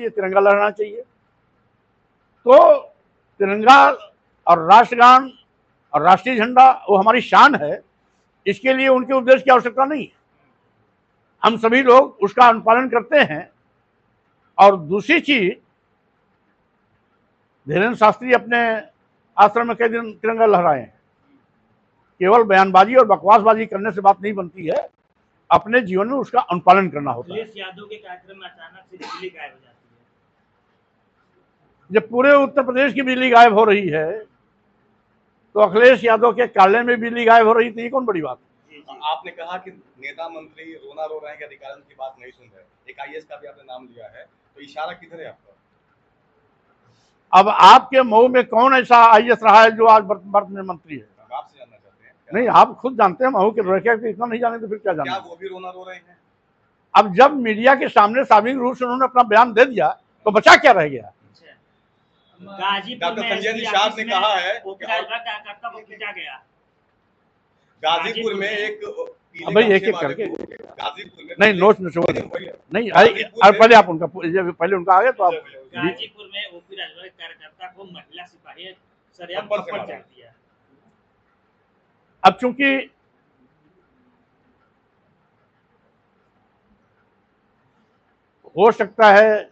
चाहिए, तिरंगा लहराना चाहिए। तो तिरंगा और राष्ट्रगान और राष्ट्रीय झंडा वो हमारी शान है, इसके लिए उनके उपदेश की आवश्यकता नहीं है। हम सभी लोग उसका अनुपालन करते हैं। और दूसरी चीज, धीरेन्द्र शास्त्री अपने आश्रम में कई दिन तिरंगा लहराए हैं। केवल बयानबाजी और बकवासबाजी करने से बात नहीं बनती है, अपने जीवन में उसका अनुपालन करना होता है। अखिलेश यादव के कार्यक्रम में अचानक से बिजली गायब हो जाती है। जब पूरे उत्तर प्रदेश की बिजली गायब हो रही है तो अखिलेश यादव के कार्यालय में बिजली गायब हो रही थी, ये कौन बड़ी बात है? आपने कहा कि नेता मंत्री रोना रो रहे हैं कि अधिकारियों की बात नहीं सुन रहे। एक आईएएस का भी आपने नाम लिया है, तो इशारा किधर है आपका? अब आपके मऊ में कौन ऐसा आईएएस रहा है जो आज वर्तमान में मंत्री है? आपसे जानना चाहते हैं। नहीं, आप खुद जानते हैं मऊ के लड़के को, इतना नहीं जाने तो फिर क्या जाने? क्या वो भी रोना रो रहे हैं? अब जब मीडिया के सामने सार्वजनिक रूप से उन्होंने अपना बयान दे दिया तो बचा क्या रह गया? डॉक्टर संजय निषाद ने कहा है गाजीपुर में एक भाई एक एक करके गाजीपुर में नहीं, नोट में नहीं, पहले आप उनका पहले उनका आ गया तो आप। गाजीपुर में ओपी राजभर कार्यकर्ता को महिला सिपाही सरेआम पकड़ दिया। अब चूंकि हो सकता है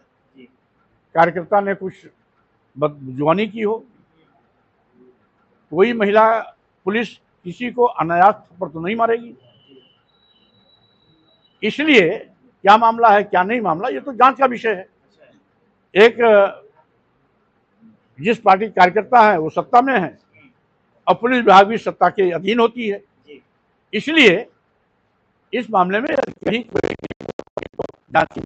कार्यकर्ता ने कुछ बदजुबानी की हो, कोई महिला पुलिस किसी को अनायास थप्पड़ तो नहीं मारेगी, इसलिए क्या मामला है क्या नहीं मामला ये तो जांच का विषय है। एक जिस पार्टी कार्यकर्ता है वो सत्ता में है और पुलिस विभाग भी सत्ता के अधीन होती है, इसलिए इस मामले में कहीं जांच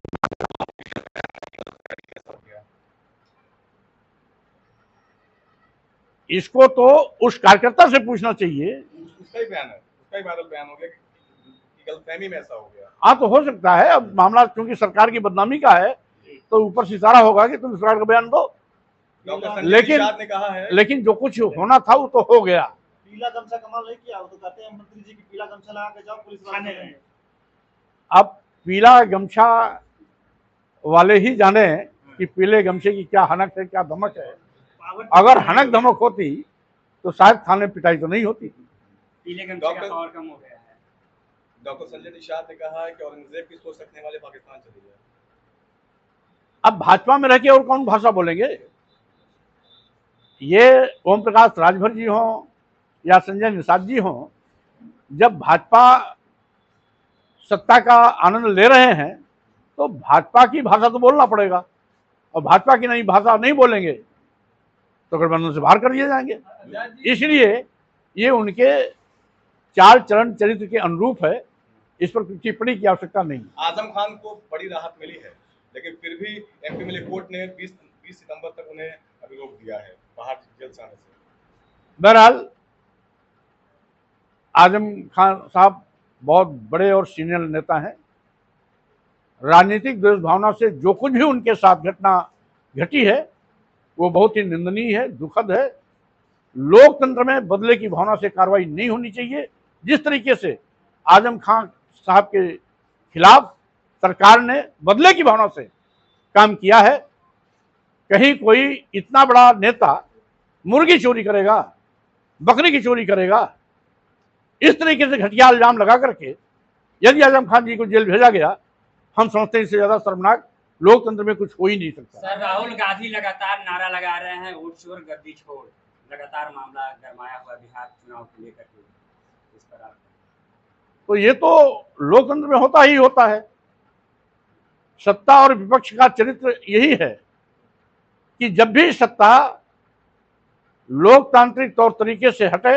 इसको तो उस कार्यकर्ता से पूछना चाहिए। उसका ही बयान है, उसका ही वायरल बयान हो गया कि गलतफहमी में ऐसा हो गया। हाँ, तो हो सकता है। अब मामला क्योंकि सरकार की बदनामी का है तो ऊपर से इशारा होगा कि तुम सरकार का बयान दो, लेकिन जो कुछ होना था वो तो हो गया। पीला गमछा कमाल नहीं किया, वो तो कहते हैं मंत्री जी की पीला गमछा लगा के जाओ पुलिस वाले में। अब पीला गमछा वाले ही जाने कि पीले गमछे की क्या हनक है, क्या धमक है। अगर हनक धमक होती तो शायद थाने पिटाई तो नहीं होती। पीले गमछे का पावर कम हो गया है। डॉक्टर संजय निषाद ने कहा है कि औरंगजेब की सोच रखने वाले पाकिस्तान चले गए। अब भाजपा में रह के और कौन भाषा बोलेंगे? ये ओम प्रकाश राजभर जी हों या संजय निषाद जी हों, जब भाजपा सत्ता का आनंद ले रहे हैं तो भाजपा की भाषा तो बोलना पड़ेगा, और भाजपा की नई भाषा नहीं बोलेंगे तो गठबंधन से बाहर कर दिए जाएंगे। इसलिए ये उनके चाल चरण चरित्र के अनुरूप है, इस पर टिप्पणी की आवश्यकता नहीं। आजम खान को बड़ी राहत मिली है, लेकिन फिर भी एमपी कोर्ट ने 20 सितंबर तक उन्हें अभी रोक दिया है बाहर जेल से आने से। बहरहाल आजम खान साहब बहुत बड़े और सीनियर नेता हैं। राजनीतिक द्वेष भावना से जो कुछ भी उनके साथ घटना घटी है वो बहुत ही निंदनीय है, दुखद है। लोकतंत्र में बदले की भावना से कार्रवाई नहीं होनी चाहिए। जिस तरीके से आजम खान साहब के खिलाफ सरकार ने बदले की भावना से काम किया है, कहीं कोई इतना बड़ा नेता मुर्गी चोरी करेगा, बकरी की चोरी करेगा? इस तरीके से घटिया इल्जाम लगा करके यदि आजम खान जी को जेल भेजा गया, हम समझते हैं इससे ज्यादा शर्मनाक लोकतंत्र में कुछ हो ही नहीं सकता। सर, राहुल गांधी लगातार नारा लगा रहे हैं वोट चोर गद्दी छोड़, लगातार मामला गरमाया हुआ बिहार चुनाव को लेकर के, इस पर तो ये तो लोकतंत्र में होता ही होता है। सत्ता और विपक्ष का चरित्र यही है कि जब भी सत्ता लोकतांत्रिक तौर तरीके से हटे,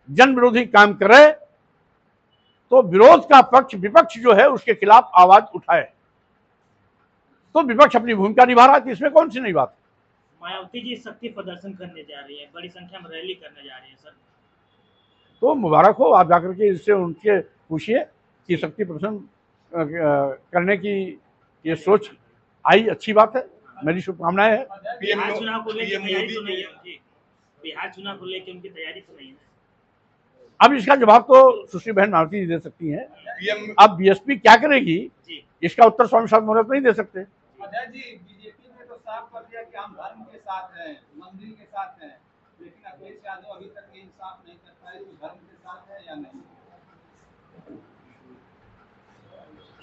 जन विरोधी काम करे, तो विरोध का पक्ष विपक्ष जो है उसके खिलाफ आवाज उठाए। तो विपक्ष अपनी भूमिका निभा रहा है, इसमें कौन सी नई बात? मायावती जी शक्ति प्रदर्शन करने जा रही है, बड़ी संख्या में रैली करने जा रही है सर। तो मुबारक हो, आप जाकर के इससे उनके पूछिए कि शक्ति प्रदर्शन करने की ये सोच आई, अच्छी बात है, मेरी शुभकामनाएं है। बिहार चुनाव को लेकर तैयारी तो नहीं है, बिहार चुनाव को लेकर उनकी तैयारी तो नहीं है। अब इसका जवाब तो सुश्री बहन मायावती जी दे सकती हैं। अब बीएसपी क्या करेगी इसका उत्तर स्वामी साहब मौर्य नहीं दे सकते। अजय जी, बीजेपी ने तो साफ कर दिया कि हम धर्म के साथ हैं, मंदिर के साथ हैं, लेकिन अखिलेश यादव अभी तक ये इंसाफ नहीं कर पाए कि धर्म के साथ है या नहीं।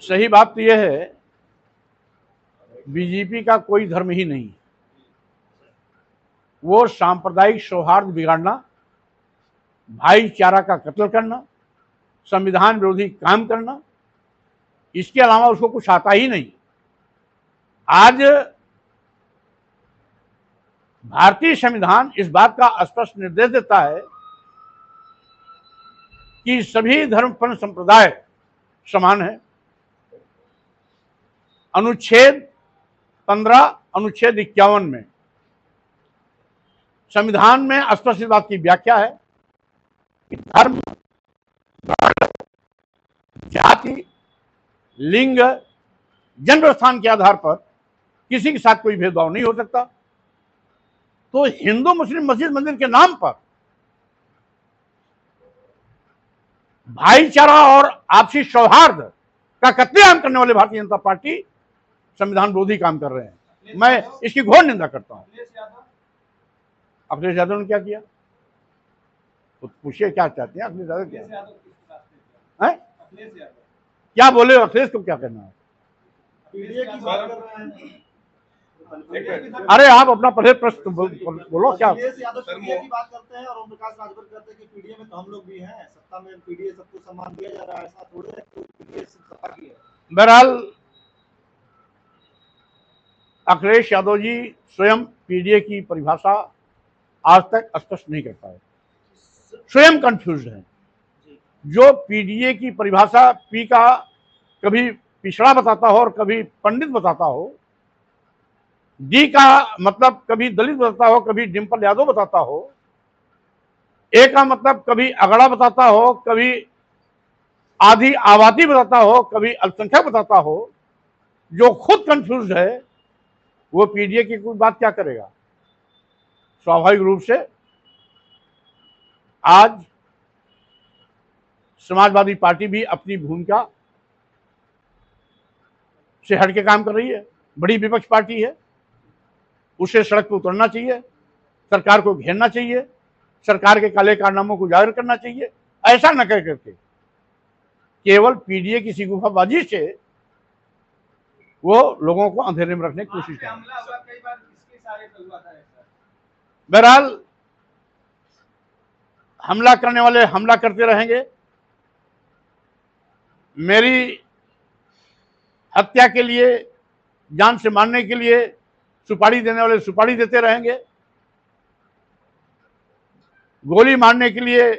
सही बात तो यह है, बीजेपी का कोई धर्म ही नहीं। वो सांप्रदायिक सौहार्द बिगाड़ना, भाईचारा का कत्ल करना, संविधान विरोधी काम करना, इसके अलावा उसको कुछ आता ही नहीं। आज भारतीय संविधान इस बात का स्पष्ट निर्देश देता है कि सभी धर्मपन्न संप्रदाय समान है। अनुच्छेद 15, अनुच्छेद 51 में संविधान में स्पष्ट इस बात की व्याख्या है कि धर्म, जाति, लिंग, जन्म स्थान के आधार पर किसी के साथ कोई भेदभाव नहीं हो सकता। तो हिंदू मुस्लिम मस्जिद मंदिर के नाम पर भाईचारा और आपसी सौहार्द का कत्लेआम करने वाले भारतीय जनता पार्टी संविधान विरोधी काम कर रहे हैं। मैं इसकी घोर निंदा करता हूं। अखिलेश यादव ने क्या किया? तो पूछिए क्या चाहते हैं अखिलेश यादव? क्या है? क्या बोले? अखिलेश को क्या करना है? अरे आप अपना पहले प्रश्न बोलो। क्या अखिलेश यादव पीडीए की बात करते हैं और ओम प्रकाश राजभर कहते हैं कि पीडीए में तो हम लोग भी हैं, सत्ता में पीडीए सबको सम्मान दिया जा रहा है, ऐसा थोड़े है कि पीडीए सत्ता की है। बहरहाल अखिलेश यादव जी स्वयं पीडीए की परिभाषा आज तक स्पष्ट नहीं कर पाए, स्वयं कंफ्यूज हैं। जो पीडीए की परिभाषा पी का कभी पिछड़ा बताता हो और कभी पंडित बताता हो, डी का मतलब कभी दलित बताता हो, कभी डिम्पल यादव बताता हो, ए का मतलब कभी अगड़ा बताता हो, कभी आधी आबादी बताता हो, कभी अल्पसंख्यक बताता हो, जो खुद कंफ्यूज है वो पीडीए की कोई बात क्या करेगा? स्वाभाविक रूप से आज समाजवादी पार्टी भी अपनी भूमिका से हट के काम कर रही है। बड़ी विपक्ष पार्टी है, उसे सड़क पर उतरना चाहिए, सरकार को घेरना चाहिए, सरकार के काले कारनामों को उजागर करना चाहिए। ऐसा न कर करके केवल पीडीए की सिगुफाबाजी से वो लोगों को अंधेरे में रखने की कोशिश कर रहे हैं। बहरहाल हमला करने वाले हमला करते रहेंगे, मेरी हत्या के लिए, जान से मारने के लिए सुपारी देने वाले सुपारी देते रहेंगे, गोली मारने के लिए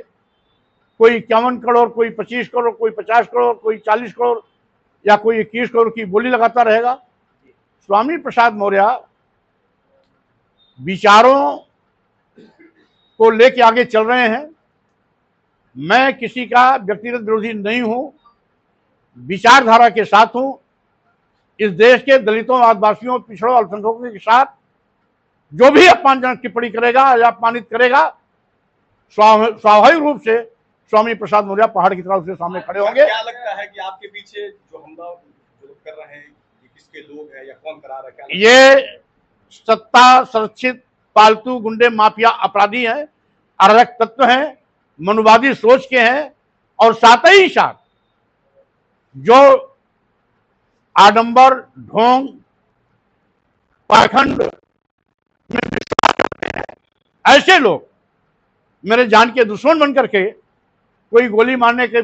कोई 51 करोड़, कोई 25 करोड़, कोई 50 करोड़, कोई 40 करोड़ या कोई 21 करोड़ की बोली लगाता रहेगा। स्वामी प्रसाद मौर्य विचारों को लेके आगे चल रहे हैं। मैं किसी का व्यक्तिगत विरोधी नहीं हूं, विचारधारा के साथ हूं। इस देश के दलितों, आदिवासियों, पिछड़ों, अल्पसंख्यकों के साथ जो भी अपमानजनक टिप्पणी करेगा या अपमानित करेगा, स्वाभाविक रूप से स्वामी प्रसाद मौर्य पहाड़ की तरह उसके सामने खड़े होंगे। क्या लगता है कि आपके पीछे जो हमला जो लोग कर रहे हैं, ये किसके लोग हैं या कौन करा रहा है? ये सत्ता संरक्षित पालतू गुंडे, माफिया, अपराधी हैं, अराजक तत्व हैं, मनुवादी सोच के हैं और साथ ही साथ जो आडंबर, ढोंग, पाखंड में विश्वास करते हैं, ऐसे लोग मेरे जान के दुश्मन बन करके कोई गोली मारने के